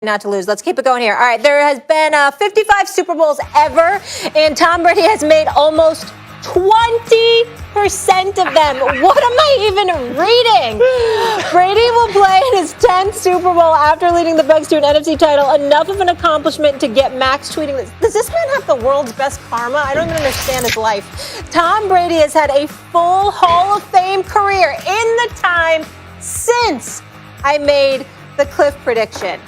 Not to lose. Let's keep it going here. All right, there has been 55 Super Bowls ever, and Tom Brady has made almost 20% of them. What am I even reading? Brady will play in his 10th Super Bowl after leading the Bucs to an NFC title. Enough of an accomplishment to get Max tweeting this. Does this man have the world's best karma? I don't even understand his life. Tom Brady has had a full Hall of Fame career in the time since I made the Cliff prediction.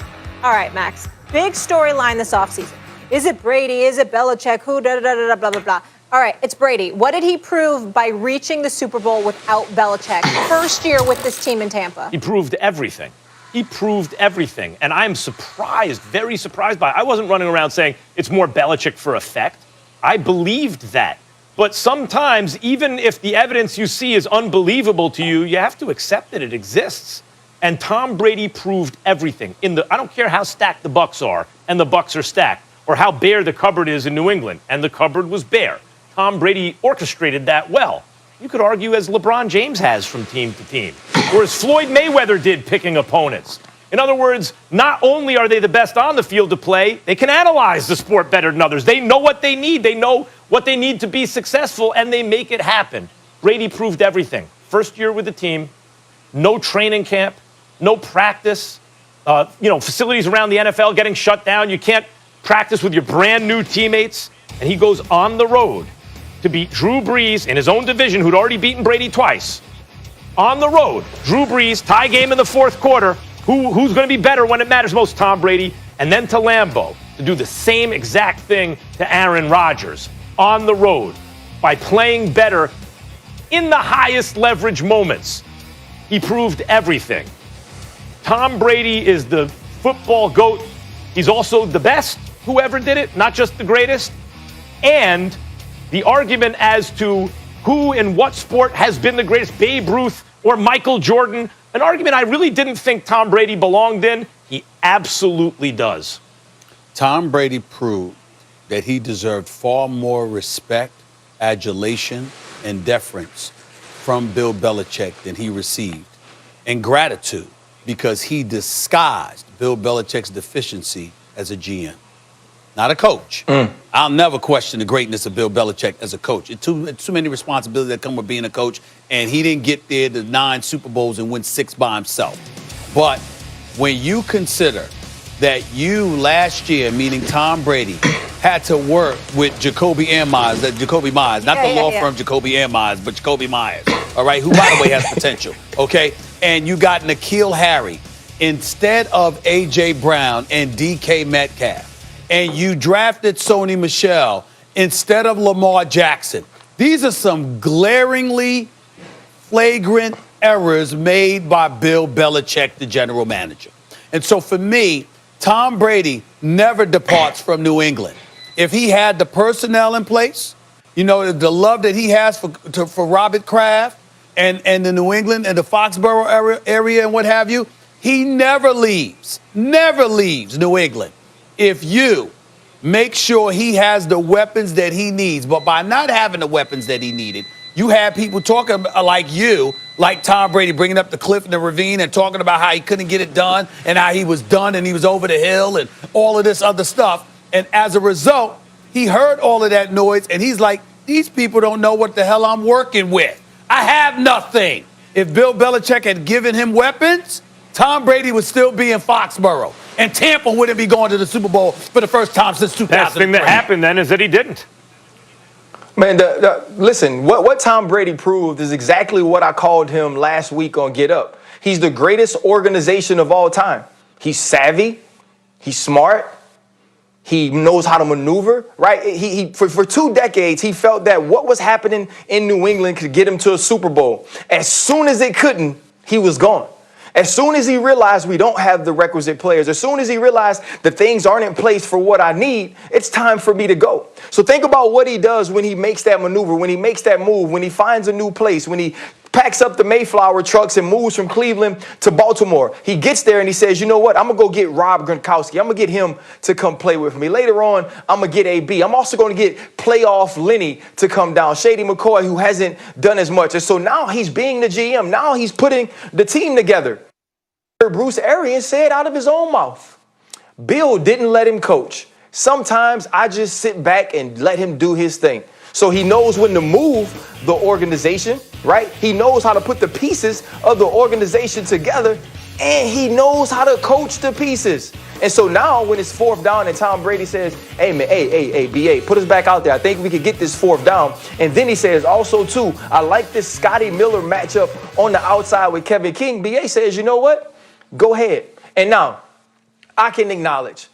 All right, Max. Big storyline this offseason. Is it Brady? Is it Belichick? Who? Da da da da blah blah blah. All right, it's Brady. What did he prove by reaching the Super Bowl without Belichick? First year with this team in Tampa. He proved everything. He proved everything. And I'm surprised, very surprised by it. I wasn't running around saying it's more Belichick for effect. I believed that. But sometimes, even if the evidence you see is unbelievable to you, you have to accept that it exists. And Tom Brady proved everything. I don't care how stacked the Bucs are, and the Bucs are stacked, or how bare the cupboard is in New England, and the cupboard was bare. Tom Brady orchestrated that well. You could argue as LeBron James has from team to team, or as Floyd Mayweather did picking opponents. In other words, not only are they the best on the field to play, they can analyze the sport better than others. They know what they need. They know what they need to be successful, and they make it happen. Brady proved everything. First year with the team, no training camp, no practice, facilities around the NFL getting shut down. You can't practice with your brand new teammates. And he goes on the road to beat Drew Brees in his own division, who'd already beaten Brady twice. On the road, Drew Brees, tie game in the fourth quarter. Who's going to be better when it matters most? Tom Brady. And then to Lambeau to do the same exact thing to Aaron Rodgers. On the road, by playing better in the highest leverage moments. He proved everything. Tom Brady is the football GOAT. He's also the best who ever did it, not just the greatest. And the argument as to who in what sport has been the greatest, Babe Ruth or Michael Jordan, an argument I really didn't think Tom Brady belonged in, he absolutely does. Tom Brady proved that he deserved far more respect, adulation, and deference from Bill Belichick than he received, and gratitude, because he disguised Bill Belichick's deficiency as a GM, not a coach. I'll never question the greatness of Bill Belichick as a coach. It's too many responsibilities that come with being a coach, and he didn't get there to 9 Super Bowls and win 6 by himself. But when you consider that you last year, meaning Tom Brady, had to work with Jacoby Myers, not the law firm Jacoby Myers, but Jacoby Myers, all right, who, by the way, has potential, okay? And you got N'Keal Harry instead of A.J. Brown and D.K. Metcalf. And you drafted Sony Michel instead of Lamar Jackson. These are some glaringly flagrant errors made by Bill Belichick, the general manager. And so for me, Tom Brady never departs from New England. If he had the personnel in place, the love that he has for Robert Kraft and the New England and the Foxborough area and what have you, he never leaves New England if you make sure he has the weapons that he needs. But by not having the weapons that he needed, you had people talking like Tom Brady, bringing up the cliff in the ravine and talking about how he couldn't get it done and how he was done and he was over the hill and all of this other stuff. And as a result, he heard all of that noise and he's like, these people don't know what the hell I'm working with. I have nothing. If Bill Belichick had given him weapons, Tom Brady would still be in Foxborough. And Tampa wouldn't be going to the Super Bowl for the first time since 2003. Best thing that happened then is that he didn't. Man, listen, what Tom Brady proved is exactly what I called him last week on Get Up. He's the greatest organization of all time. He's savvy. He's smart. He knows how to maneuver, right? For 2 decades, he felt that what was happening in New England could get him to a Super Bowl. As soon as it couldn't, he was gone. As soon as he realized we don't have the requisite players, as soon as he realized that things aren't in place for what I need, it's time for me to go. So think about what he does when he makes that maneuver, when he makes that move, when he finds a new place, when he packs up the Mayflower trucks and moves from Cleveland to Baltimore. He gets there and he says, you know what? I'm going to go get Rob Gronkowski. I'm going to get him to come play with me. Later on, I'm going to get AB. I'm also going to get playoff Lenny to come down. Shady McCoy, who hasn't done as much. And so now he's being the GM. Now he's putting the team together. Bruce Arians said out of his own mouth, Bill didn't let him coach. Sometimes I just sit back and let him do his thing. So he knows when to move the organization, right? He knows how to put the pieces of the organization together, and he knows how to coach the pieces. And so now when it's 4th down and Tom Brady says, hey, man, hey, BA, put us back out there. I think we could get this 4th down. And then he says also, too, I like this Scotty Miller matchup on the outside with Kevin King. BA says, you know what? Go ahead. And now I can acknowledge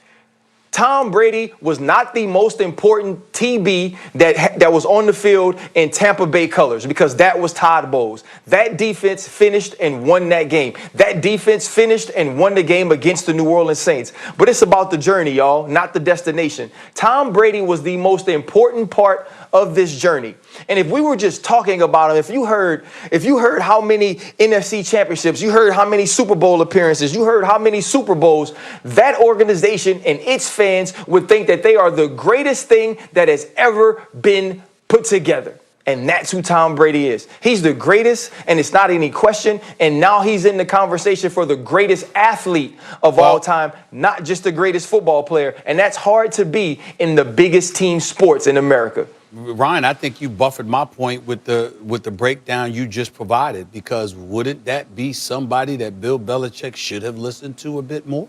Tom Brady was not the most important TB that was on the field in Tampa Bay colors, because that was Todd Bowles. That defense finished and won that game. That defense finished and won the game against the New Orleans Saints. But it's about the journey, y'all, not the destination. Tom Brady was the most important part of this journey. And if we were just talking about him, if you heard how many NFC championships, you heard how many Super Bowl appearances, you heard how many Super Bowls, that organization and its fans would think that they are the greatest thing that has ever been put together. And that's who Tom Brady is. He's the greatest, and it's not any question. And now he's in the conversation for the greatest athlete of all time, not just the greatest football player. And that's hard to be in the biggest team sports in America. Ryan, I think you buffered my point with the breakdown you just provided, because wouldn't that be somebody that Bill Belichick should have listened to a bit more?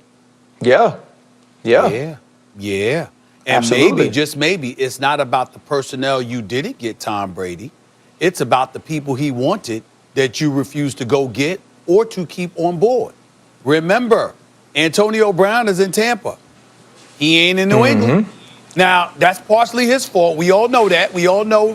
Yeah. And Absolutely. maybe, just maybe, it's not about the personnel you didn't get Tom Brady. It's about the people he wanted that you refused to go get or to keep on board. Remember, Antonio Brown is in Tampa. He ain't in New England. Now, that's partially his fault. We all know that. We all know,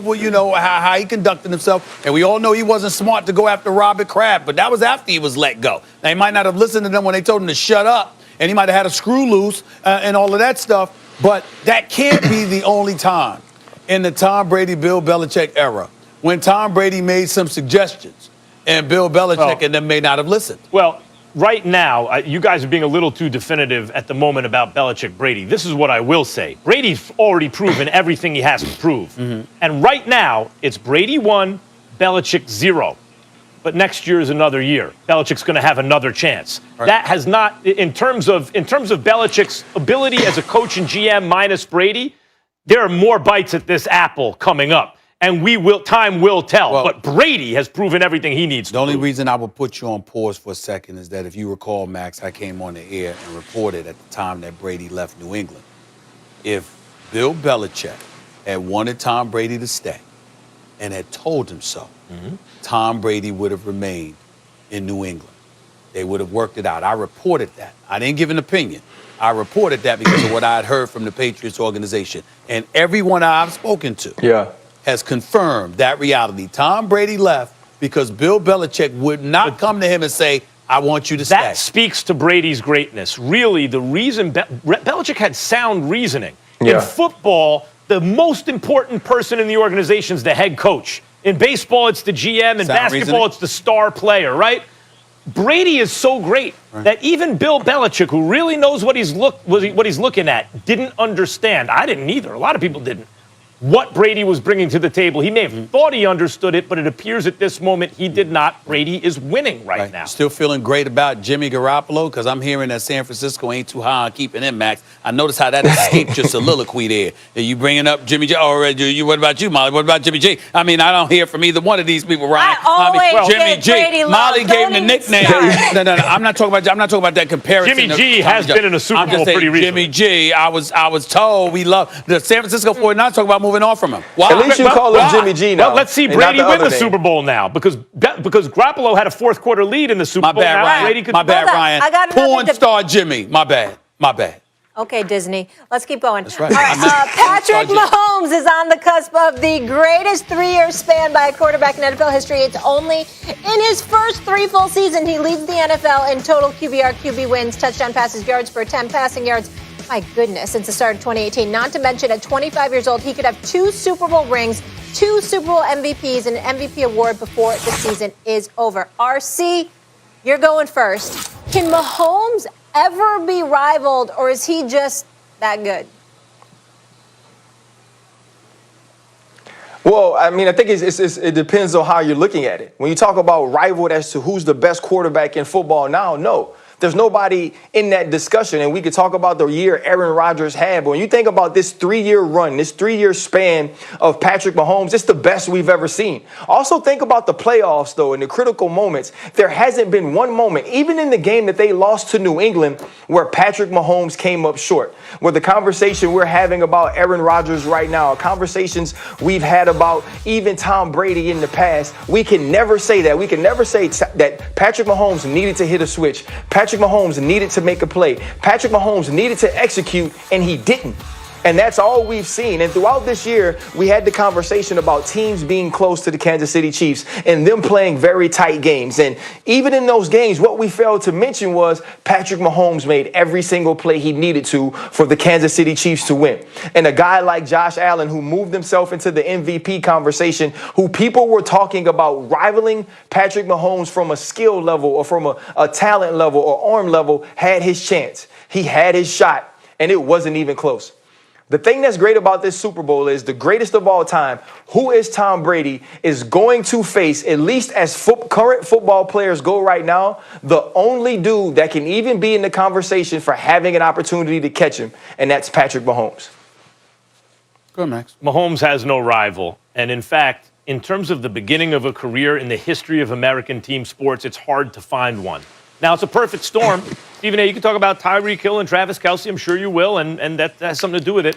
how he conducted himself. And we all know he wasn't smart to go after Robert Kraft. But that was after he was let go. Now, he might not have listened to them when they told him to shut up. And he might have had a screw loose and all of that stuff. But that can't be the only time in the Tom Brady, Bill Belichick era when Tom Brady made some suggestions and Bill Belichick and them may not have listened. Well, right now, you guys are being a little too definitive at the moment about Belichick-Brady. This is what I will say. Brady's already proven everything he has to prove. And right now, it's Brady 1, Belichick 0. But next year is another year. Belichick's going to have another chance. Right. That has not, in terms of Belichick's ability as a coach and GM minus Brady, there are more bites at this apple coming up. And time will tell. But Brady has proven everything he needs to. The only reason I would put you on pause for a second is that if you recall, Max, I came on the air and reported at the time that Brady left New England. If Bill Belichick had wanted Tom Brady to stay and had told him so, Tom Brady would have remained in New England. They would have worked it out. I reported that. I didn't give an opinion. I reported that because of what I had heard from the Patriots organization. And everyone I've spoken to has confirmed that reality. Tom Brady left because Bill Belichick would not come to him and say, I want you to stay. That speaks to Brady's greatness. Really, the reason Belichick had sound reasoning. In football, the most important person in the organization is the head coach. In baseball, it's the GM. In basketball, it's the star player, right? Brady is so great that even Bill Belichick, who really knows what he's looking at, didn't understand. I didn't either. A lot of people didn't. What Brady was bringing to the table. He may have thought he understood it, but it appears at this moment he did not. Brady is winning right now. Still feeling great about Jimmy Garoppolo, because I'm hearing that San Francisco ain't too high on keeping him, Max. I noticed how that escaped your soliloquy there. Are you bringing up Jimmy G? What about you, Molly? What about Jimmy G? I mean, I don't hear from either one of these people, Ryan. Jimmy G. Brady Molly gave him the nickname. No. I'm not talking about that comparison. Jimmy G has been in a Super Bowl pretty recently. Jimmy G. I was told we love the San Francisco 49ers talking about moving on from him. Wow. At least you call him Jimmy G now. Well, let's see Brady win the Super Bowl now, because Garoppolo had a fourth quarter lead in the Super Bowl. Ryan. My bad, Ryan. Porn star Jimmy. My bad. Okay, Disney. Let's keep going. That's right. All right, Patrick Mahomes is on the cusp of the greatest 3-year span by a quarterback in NFL history. It's only in his first 3 full seasons he leads the NFL in total QBR, QB wins, touchdown passes, yards per attempt, passing yards. My goodness, since the start of 2018. Not to mention, at 25 years old, he could have 2 Super Bowl rings, 2 Super Bowl MVPs, and an MVP award before the season is over. RC, you're going first. Can Mahomes ever be rivaled, or is he just that good? Well, I mean, I think it depends on how you're looking at it. When you talk about rivaled as to who's the best quarterback in football now, no. There's nobody in that discussion. And we could talk about the year Aaron Rodgers had. But when you think about this 3-year run, this 3-year span of Patrick Mahomes, it's the best we've ever seen. Also think about the playoffs, though, in the critical moments. There hasn't been one moment, even in the game that they lost to New England, where Patrick Mahomes came up short. Where the conversation we're having about Aaron Rodgers right now, conversations we've had about even Tom Brady in the past, we can never say that. We can never say that Patrick Mahomes needed to hit a switch. Patrick Mahomes needed to make a play. Patrick Mahomes needed to execute, and he didn't. And that's all we've seen. And throughout this year, we had the conversation about teams being close to the Kansas City Chiefs and them playing very tight games. And even in those games, what we failed to mention was Patrick Mahomes made every single play he needed to for the Kansas City Chiefs to win. And a guy like Josh Allen, who moved himself into the MVP conversation, who people were talking about rivaling Patrick Mahomes from a skill level or from a talent level or arm level, had his chance. He had his shot, and it wasn't even close. The thing that's great about this Super Bowl is the greatest of all time, who is Tom Brady, is going to face, at least as current football players go right now, the only dude that can even be in the conversation for having an opportunity to catch him, and that's Patrick Mahomes. Go, Max. Mahomes has no rival. And in fact, in terms of the beginning of a career in the history of American team sports, it's hard to find one. Now, it's a perfect storm. Stephen A., you can talk about Tyreek Hill and Travis Kelce. I'm sure you will, and that has something to do with it.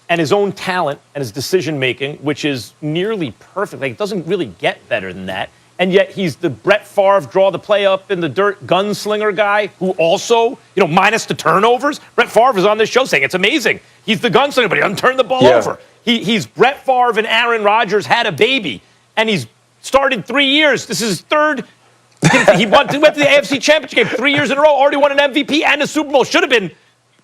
And his own talent and his decision-making, which is nearly perfect. Like, it doesn't really get better than that. And yet he's the Brett Favre draw the play up in the dirt gunslinger guy who also, minus the turnovers. Brett Favre was on this show saying it's amazing. He's the gunslinger, but he doesn't turn the ball over. He's Brett Favre and Aaron Rodgers had a baby, and he's started 3 years. This is his third. He went to the AFC Championship game 3 years in a row, already won an MVP and a Super Bowl. Should have been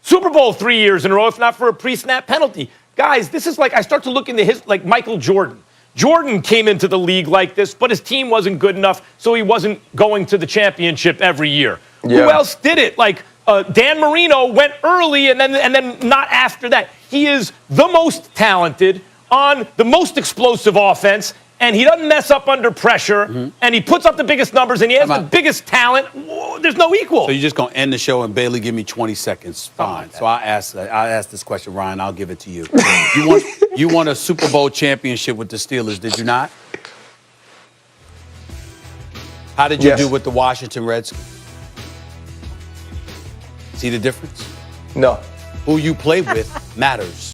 Super Bowl 3 years in a row, if not for a pre-snap penalty. Guys, this is like, I start to look into like Michael Jordan. Jordan came into the league like this, but his team wasn't good enough, so he wasn't going to the championship every year. Yeah. Who else did it? Like Dan Marino went early and then not after that. He is the most talented on the most explosive offense, and he doesn't mess up under pressure, and he puts up the biggest numbers, and he has the biggest talent. Whoa, there's no equal. So you're just going to end the show and Bailey give me 20 seconds. Fine. So I'll ask this question, Ryan. I'll give it to you. You won a Super Bowl championship with the Steelers, did you not? How did you do with the Washington Redskins? See the difference? No. Who you play with matters.